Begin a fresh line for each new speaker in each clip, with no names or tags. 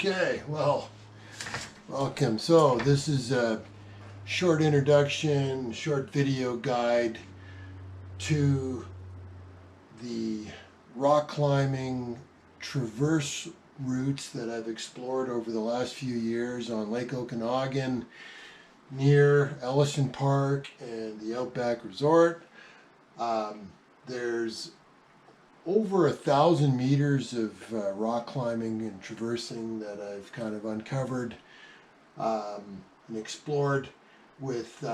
Okay, well, welcome. So this is a short introduction, short video guide to the rock climbing traverse routes that I've explored over the last few years on Lake Okanagan near Ellison Park and the Outback Resort. There's over 1,000 meters of rock climbing and traversing that I've kind of uncovered and explored with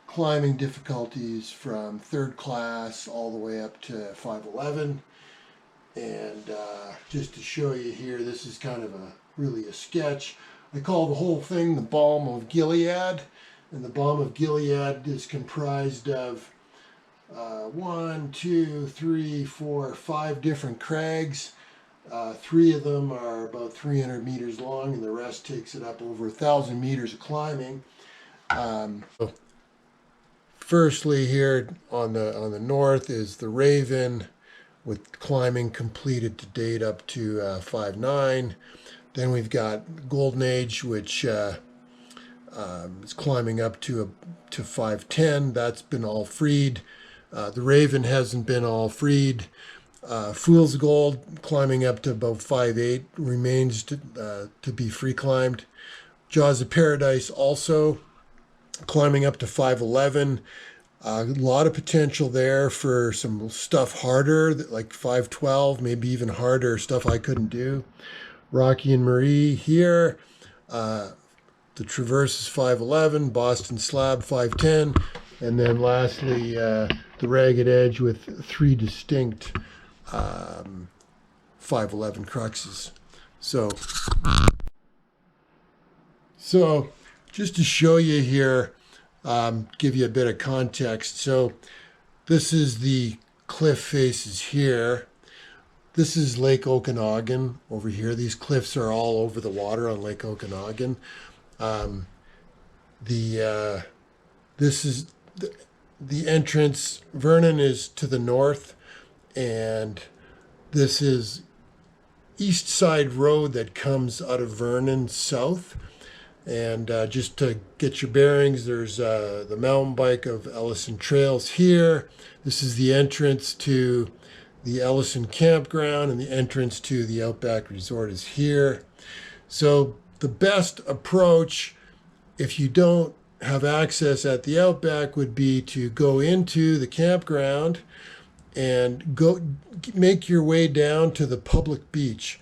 climbing difficulties from third class all the way up to 511. And just to show you here, this is kind of really a sketch. I call the whole thing the Balm of Gilead, and the Balm of Gilead is comprised of 5 different crags. 3 of them are about 300 meters long, and the rest takes it up over 1,000 meters of climbing. Firstly, here on the north is the Raven, with climbing completed to date up to 5.9. Then we've got Golden Age, which is climbing up to 5.10. That's been all freed. The Raven hasn't been all freed. Fool's Gold climbing up to about 5.8 remains to be free climbed. Jaws of Paradise also climbing up to 5.11. A lot of potential there for some stuff harder, like 5.12, maybe even harder stuff I couldn't do. Rocky and Marie here. The Traverse is 5.11, Boston Slab 5.10, and then lastly the Ragged Edge with 3 distinct 5.11 cruxes. So just to show you here, give you a bit of context. So this is the cliff faces here. This is Lake Okanagan over here. These cliffs are all over the water on Lake Okanagan. This is the entrance. Vernon is to the north, and this is East Side Road that comes out of Vernon south. And just to get your bearings, there's the mountain bike of Ellison Trails here. This is the entrance to the Ellison campground, and the entrance to the Outback Resort is here. So the best approach, if you don't have access at the Outback, would be to go into the campground and go make your way down to the public beach.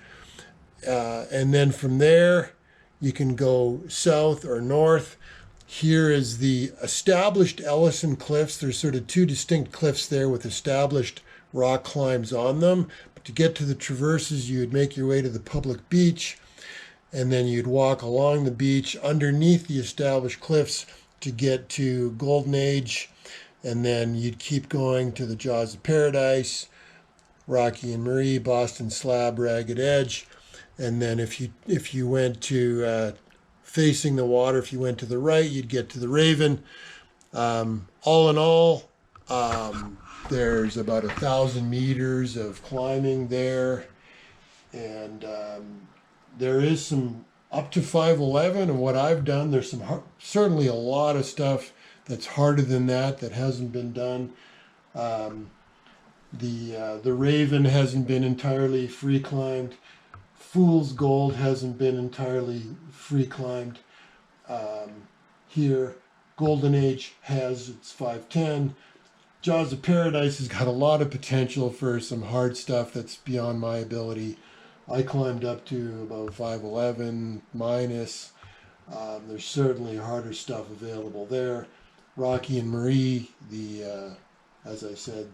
And then from there, you can go south or north. Here is the established Ellison cliffs. There's sort of 2 distinct cliffs there with established rock climbs on them. But to get to the traverses, you would make your way to the public beach, and then you'd walk along the beach underneath the established cliffs to get to Golden Age, and then you'd keep going to the Jaws of Paradise, Rocky and Marie, Boston Slab, Ragged Edge. And then if you went to facing the water, if you went to the right, you'd get to the Raven. All in all, there's about 1,000 meters of climbing there, and there is some up to 5.11. And what I've done, there's certainly a lot of stuff that's harder than that hasn't been done. The Raven hasn't been entirely free climbed. Fool's Gold hasn't been entirely free climbed. Here, Golden Age has its 5.10. Jaws of Paradise has got a lot of potential for some hard stuff that's beyond my ability. I climbed up to about 5.11 minus. There's certainly harder stuff available there. Rocky and Marie, as I said,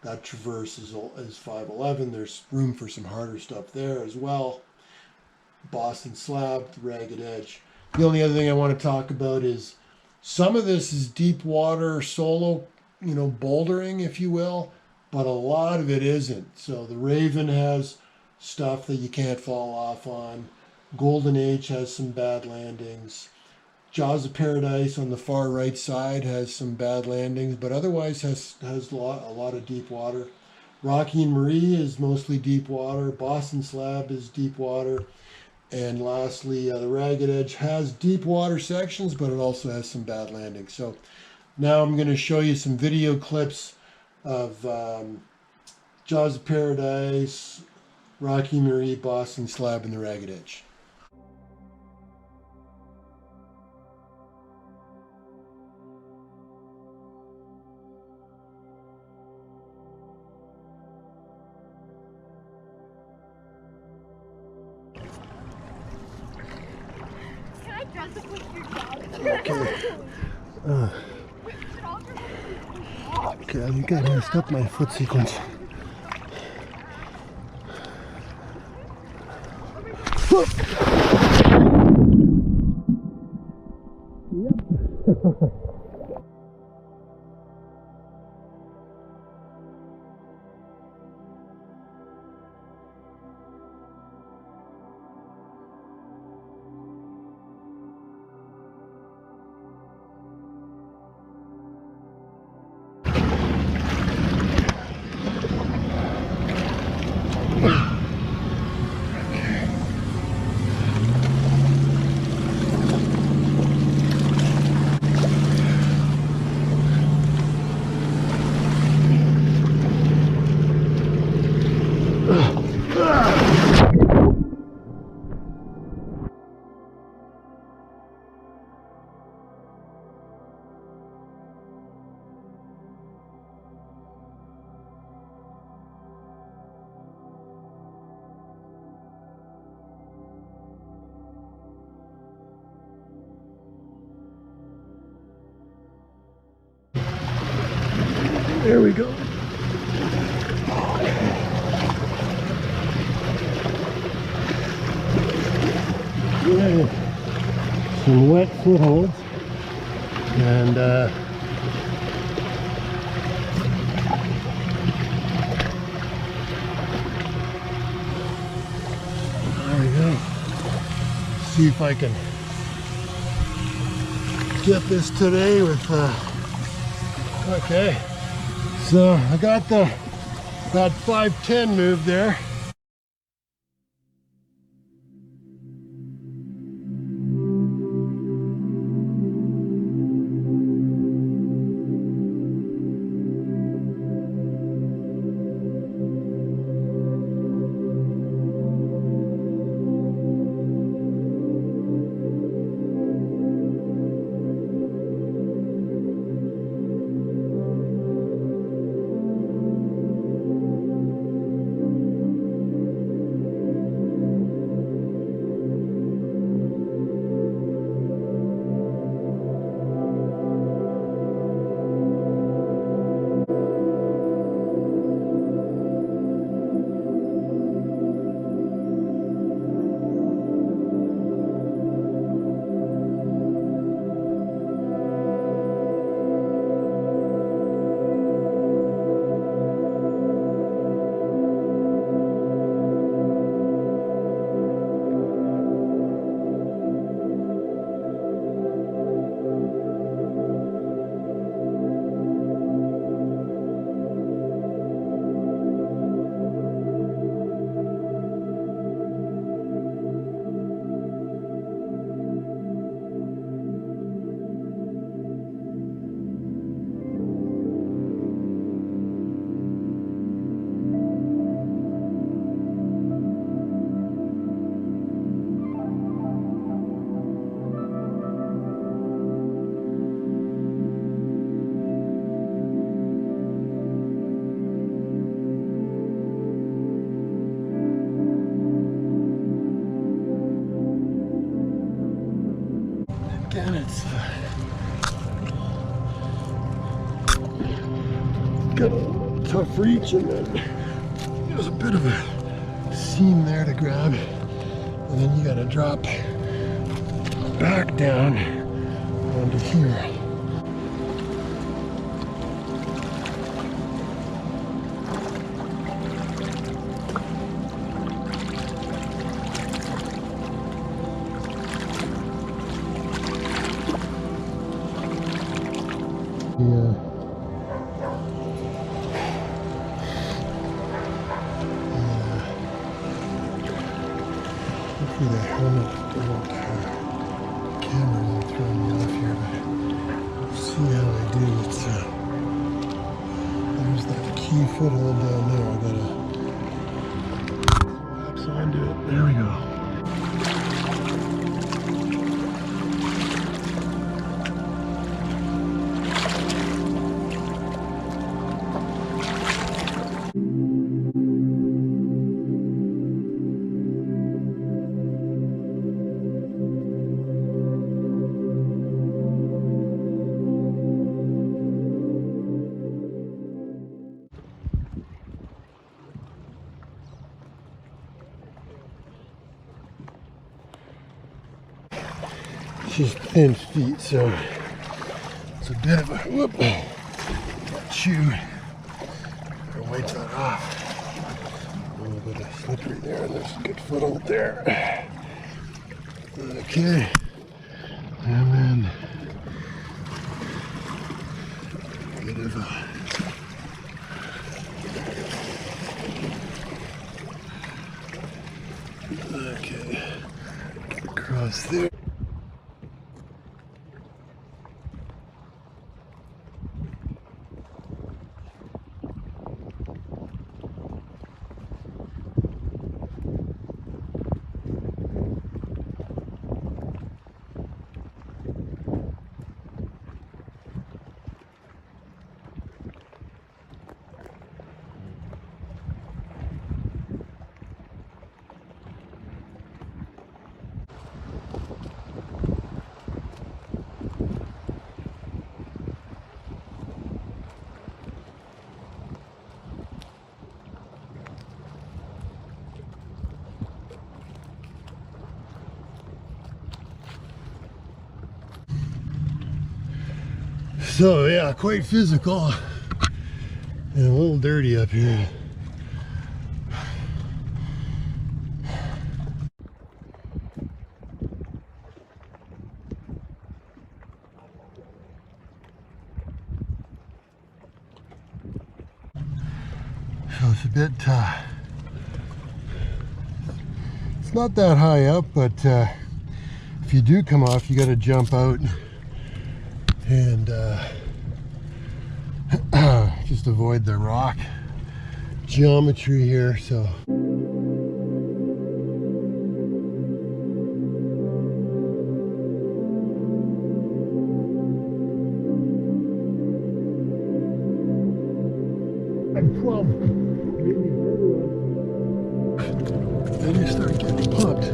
that traverse is 5.11. There's room for some harder stuff there as well. Boston Slab, the Ragged Edge. The only other thing I want to talk about is some of this is deep water solo, bouldering, if you will, but a lot of it isn't. So the Raven has stuff that you can't fall off on. Golden Age has some bad landings. Jaws of Paradise on the far right side has some bad landings, but otherwise has a lot of deep water. Rocky and Marie is mostly deep water. Boston Slab is deep water. And lastly, the Ragged Edge has deep water sections, but it also has some bad landings. So now I'm going to show you some video clips of Jaws of Paradise, Rocky Marie, Boston Slab, and the Ragged Edge. Okay. Okay, I think I messed up my foot sequence. Yep. There we go. Yeah. Some wet footholds, and there we go. See if I can get this today with okay. So I got that 510 move there. Again, it's got a tough reach, and then there's a bit of a seam there to grab, and then you got to drop back down onto here. Yeah. Hopefully the key foothold down there. I gotta collapse onto it. There we go. She's thin feet, so it's a bit of a whoop. Shoe. Gotta wipe that off. A little bit of slippery there, and there's a good foothold there. Okay. And then a bit of a okay. Across there. So yeah, quite physical and a little dirty up here. So it's a bit, it's not that high up, but if you do come off, you got to jump out and just avoid the rock geometry here. So I'm 12, maybe harder. Then you start getting pumped.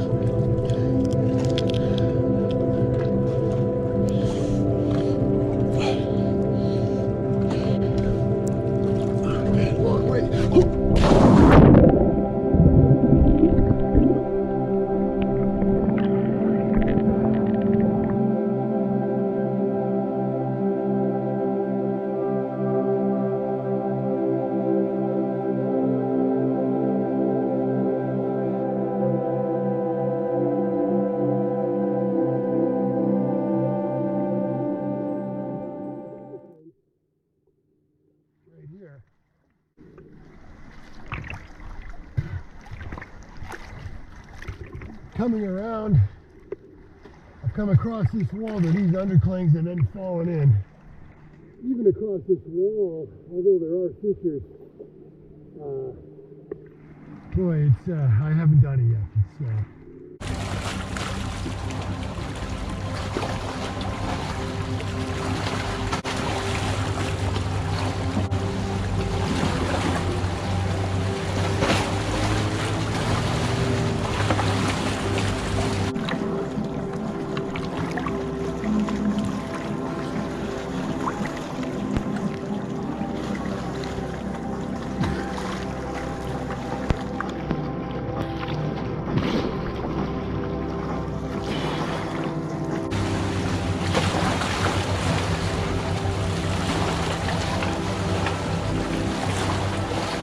Coming around, I've come across this wall to these underclings and then fallen in. Even across this wall, although there are fissures, boy, it's I haven't done it yet. It's